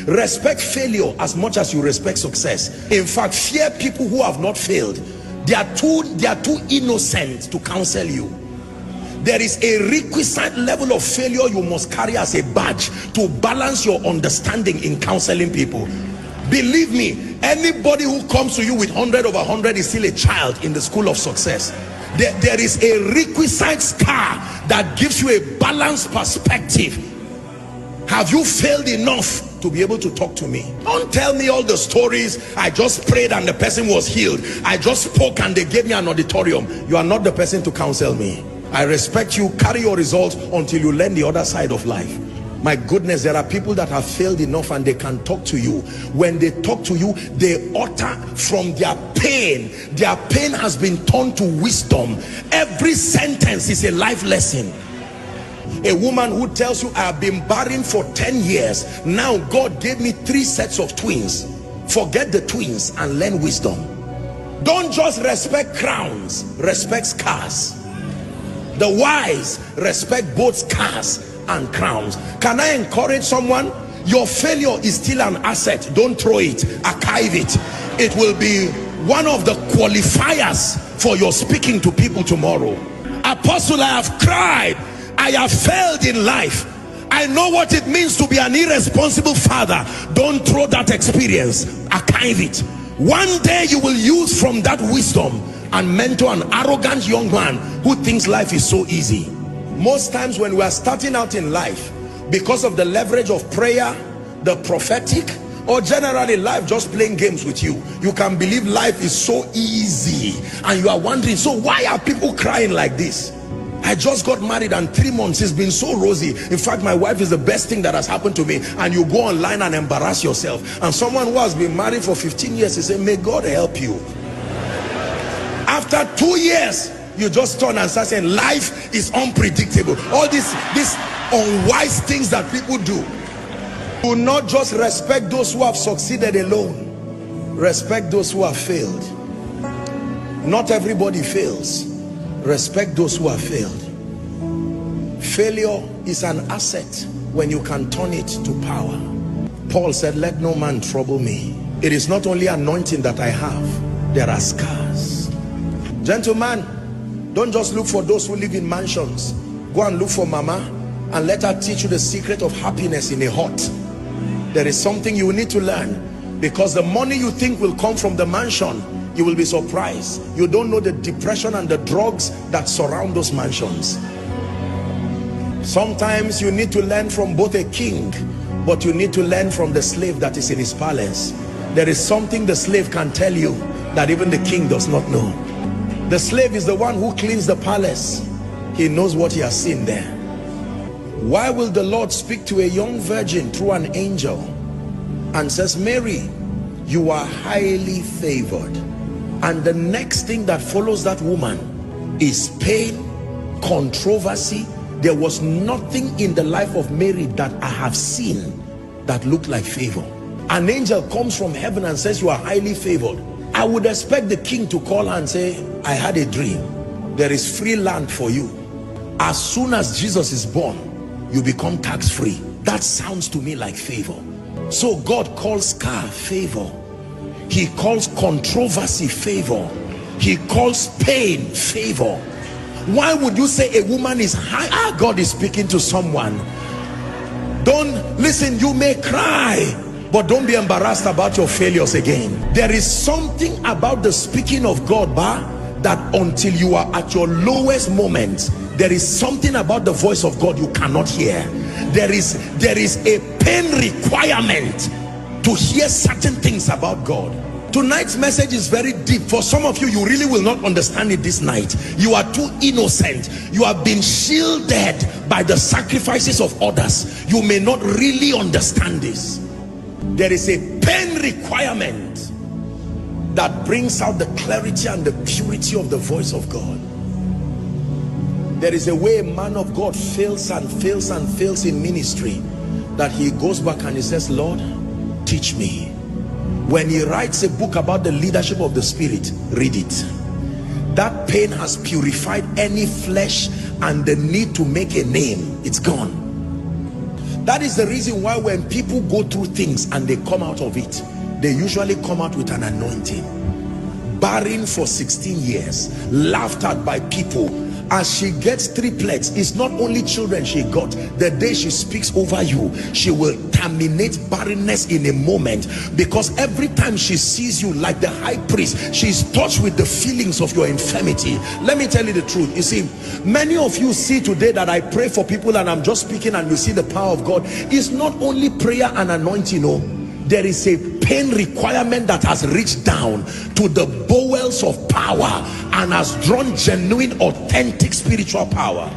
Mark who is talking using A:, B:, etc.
A: Respect failure as much as you respect success. In fact, fear people who have not failed. They are too innocent to counsel you. There is a requisite level of failure you must carry as a badge to balance your understanding in counseling people. Believe me, anybody who comes to you with 100 over 100 is still a child in the school of success. There is a requisite scar that gives you a balanced perspective. Have you failed enough to be able to talk to me? Don't tell me all the stories. I just prayed and the person was healed. I just spoke and they gave me an auditorium. You are not the person to counsel me. I respect you. Carry your results until you learn the other side of life. My goodness, there are people that have failed enough and they can talk to you. When they talk to you, they utter from their pain. Their pain has been turned to wisdom. Every sentence is a life lesson. A woman who tells you, I have been barren for 10 years. Now God gave me 3 sets of twins. Forget the twins and learn wisdom. Don't just respect crowns, respect scars. The wise respect both scars and crowns. Can I encourage someone? Your failure is still an asset. Don't throw it, archive it. It will be one of the qualifiers for your speaking to people tomorrow. Apostle, I have cried, I have failed in life. I know what it means to be an irresponsible father. Don't throw that experience, archive it. One day you will use from that wisdom and mentor an arrogant young man who thinks life is so easy. Most times when we are starting out in life, because of the leverage of prayer, the prophetic, or generally life just playing games with you, you can believe life is so easy and you are wondering, so why are people crying like this? I just got married and 3 months it's been so rosy. In fact, my wife is the best thing that has happened to me. And you go online and embarrass yourself. And someone who has been married for 15 years, he said, may God help you. After 2 years, you just turn and start saying life is unpredictable. All these unwise things that people do. Do not just respect those who have succeeded alone. Respect those who have failed. Not everybody fails. Respect those who have failed. Failure is an asset when you can turn it to power. Paul said, let no man trouble me. It is not only anointing that I have, there are scars. Gentlemen, don't just look for those who live in mansions. Go and look for mama and let her teach you the secret of happiness in a hut. There is something you need to learn, because the money you think will come from the mansion, you will be surprised. You don't know the depression and the drugs that surround those mansions. Sometimes you need to learn from both a king, but you need to learn from the slave that is in his palace. There is something the slave can tell you that even the king does not know. The slave is the one who cleans the palace. He knows what he has seen there. Why will the Lord speak to a young virgin through an angel and says, Mary, you are highly favored? And the next thing that follows that woman is pain, controversy. There was nothing in the life of Mary that I have seen that looked like favor. An angel comes from heaven and says, you are highly favored. I would expect the king to call her and say, I had a dream. There is free land for you. As soon as Jesus is born, you become tax-free. That sounds to me like favor. So God calls scar favor. He calls controversy favor. He calls pain favor. Why would you say a woman is high? God is speaking to someone. Don't listen, you may cry, but don't be embarrassed about your failures again. There is something about the speaking of God, that until you are at your lowest moment, there is something about the voice of God you cannot hear. There is a pain requirement to hear certain things about God. Tonight's message is very deep. For some of you, you really will not understand it this night. You are too innocent. You have been shielded by the sacrifices of others. You may not really understand this. There is a pain requirement that brings out the clarity and the purity of the voice of God. There is a way a man of God fails and fails and fails in ministry, that he goes back and he says, Lord, teach me. When he writes a book about the leadership of the Spirit, read it. That pain has purified any flesh and the need to make a name. It's gone. That is the reason why when people go through things and they come out of it, they usually come out with an anointing. Barren for 16 years, laughed at by people. As she gets triplets, it's not only children she got. The day she speaks over you, she will terminate barrenness in a moment, because every time she sees you, like the high priest, she's touched with the feelings of your infirmity. Let me tell you the truth. You see, many of you see today that I pray for people and I'm just speaking and you see the power of God. It's not only prayer and anointing, no. There is a pain requirement that has reached down to the bowels of power and has drawn genuine, authentic spiritual power.